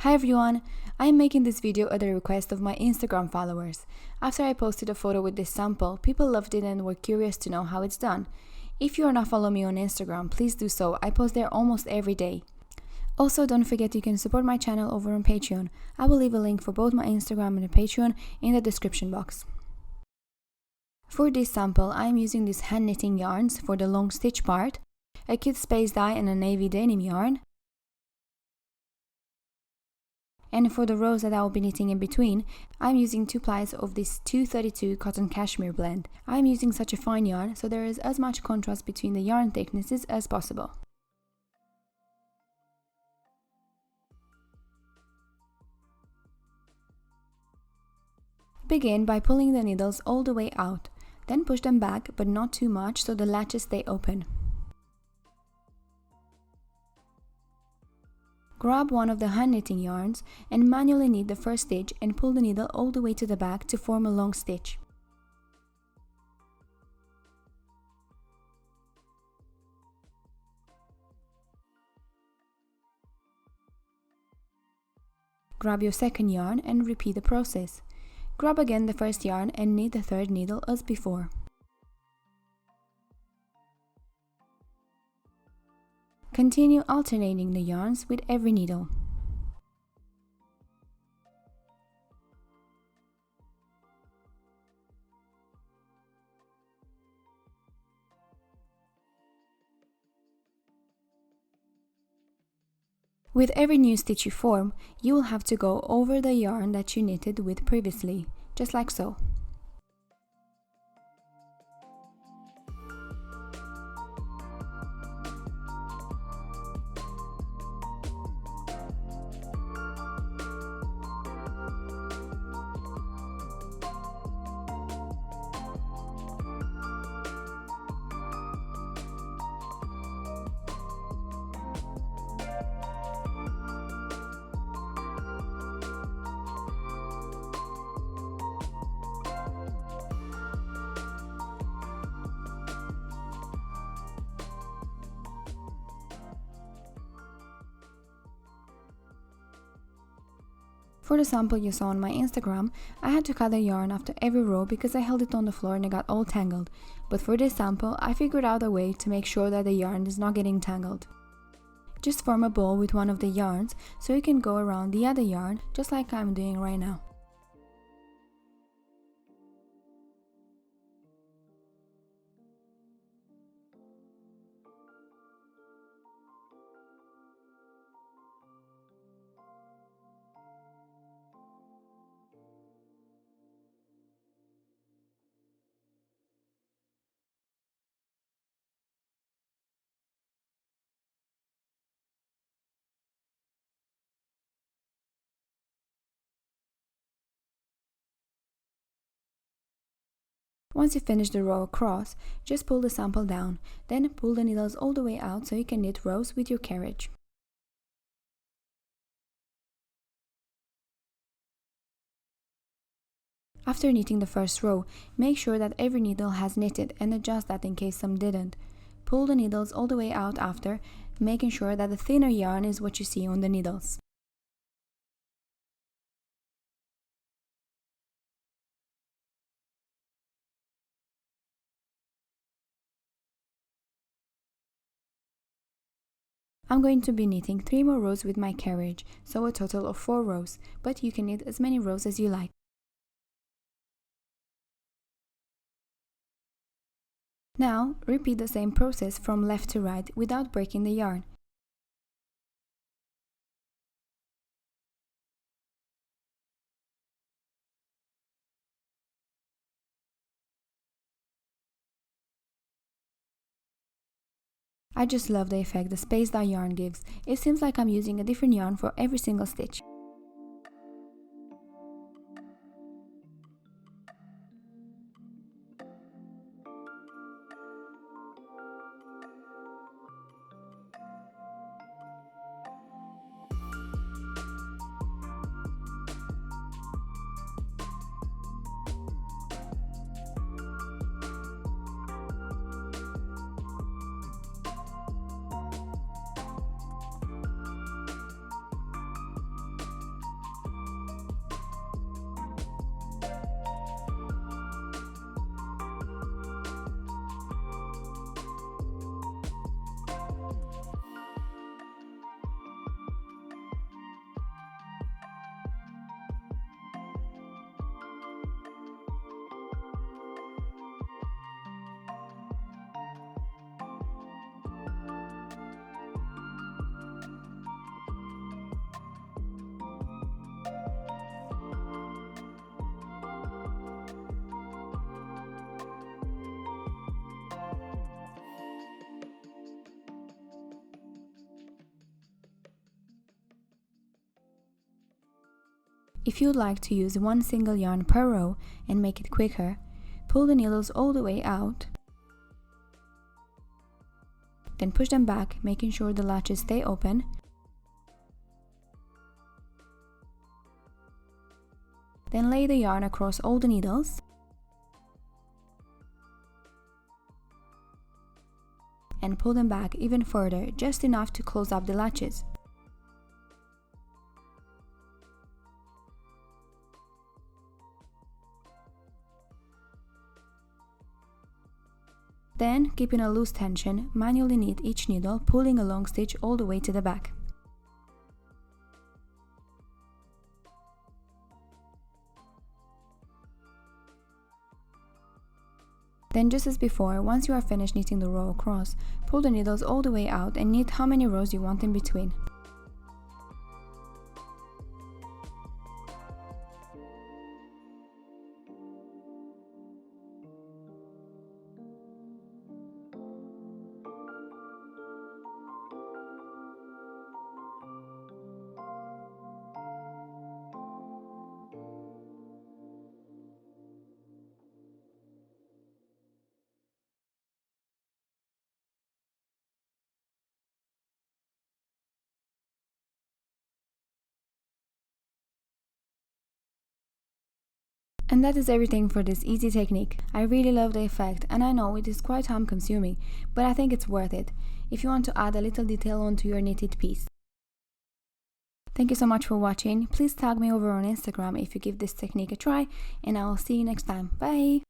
Hi everyone! I am making this video at the request of my Instagram followers. After I posted a photo with this sample, people loved it and were curious to know how it's done. If you are not following me on Instagram, please do so. I post there almost every day. Also, don't forget you can support my channel over on Patreon. I will leave a link for both my Instagram and Patreon in the description box. For this sample, I am using these hand knitting yarns for the long stitch part, a cute space dye and a navy denim yarn. And for the rows that I will be knitting in between, I'm using 2 plies of this 232 cotton cashmere blend. I'm using such a fine yarn, so there is as much contrast between the yarn thicknesses as possible. Begin by pulling the needles all the way out, then push them back but not too much so the latches stay open. Grab one of the hand knitting yarns and manually knit the first stitch and pull the needle all the way to the back to form a long stitch. Grab your second yarn and repeat the process. Grab again the first yarn and knit the third needle as before. Continue alternating the yarns with every needle. With every new stitch you form, you will have to go over the yarn that you knitted with previously, just like so. For the sample you saw on my Instagram, I had to cut the yarn after every row because I held it on the floor and it got all tangled. But for this sample, I figured out a way to make sure that the yarn is not getting tangled. Just form a ball with one of the yarns so you can go around the other yarn just like I'm doing right now. Once you finish the row across, just pull the sample down, then pull the needles all the way out so you can knit rows with your carriage. After knitting the first row, make sure that every needle has knitted and adjust that in case some didn't. Pull the needles all the way out after, making sure that the thinner yarn is what you see on the needles. I'm going to be knitting 3 more rows with my carriage, so a total of 4 rows, but you can knit as many rows as you like. Now, repeat the same process from left to right without breaking the yarn. I just love the effect the space dye yarn gives. It seems like I'm using a different yarn for every single stitch. If you'd like to use one single yarn per row and make it quicker, pull the needles all the way out, then push them back, making sure the latches stay open. Then lay the yarn across all the needles and pull them back even further, just enough to close up the latches. Then, keeping a loose tension, manually knit each needle, pulling a long stitch all the way to the back. Then, just as before, once you are finished knitting the row across, pull the needles all the way out and knit how many rows you want in between. And that is everything for this easy technique. I really love the effect, and I know it is quite time consuming, but I think it's worth it if you want to add a little detail onto your knitted piece. Thank you so much for watching. Please tag me over on Instagram if you give this technique a try, and I will see you next time. Bye!